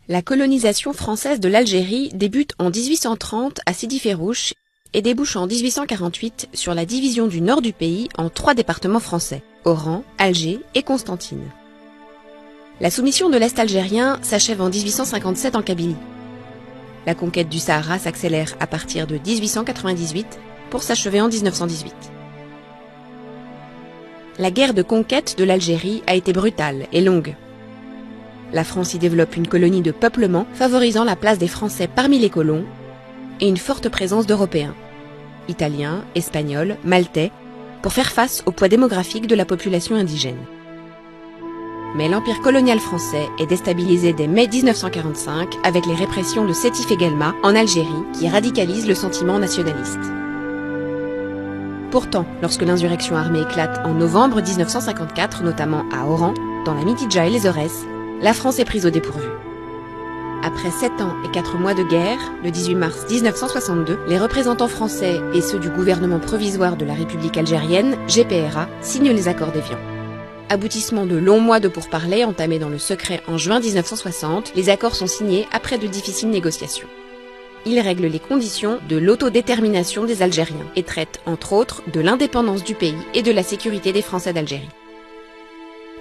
La colonisation française de l'Algérie débute en 1830 à Sidi Ferrouch et débouche en 1848 sur la division du nord du pays en 3 départements français, Oran, Alger et Constantine. La soumission de l'Est algérien s'achève en 1857 en Kabylie. La conquête du Sahara s'accélère à partir de 1898 pour s'achever en 1918. La guerre de conquête de l'Algérie a été brutale et longue. La France y développe une colonie de peuplement favorisant la place des Français parmi les colons et une forte présence d'Européens, Italiens, Espagnols, Maltais, pour faire face au poids démographique de la population indigène. Mais l'empire colonial français est déstabilisé dès mai 1945 avec les répressions de Sétif et Guelma en Algérie qui radicalisent le sentiment nationaliste. Pourtant, lorsque l'insurrection armée éclate en novembre 1954, notamment à Oran, dans la Mitidja et les Aurès, la France est prise au dépourvu. Après 7 ans et 4 mois de guerre, le 18 mars 1962, les représentants français et ceux du gouvernement provisoire de la République algérienne, GPRA, signent les accords d'Évian. Aboutissement de longs mois de pourparlers entamés dans le secret en juin 1960, les accords sont signés après de difficiles négociations. Ils règlent les conditions de l'autodétermination des Algériens et traitent, entre autres, de l'indépendance du pays et de la sécurité des Français d'Algérie.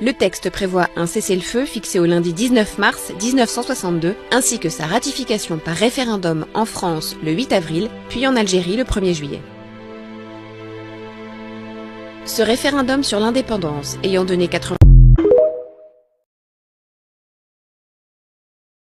Le texte prévoit un cessez-le-feu fixé au lundi 19 mars 1962, ainsi que sa ratification par référendum en France le 8 avril, puis en Algérie le 1er juillet. Ce référendum sur l'indépendance ayant donné 80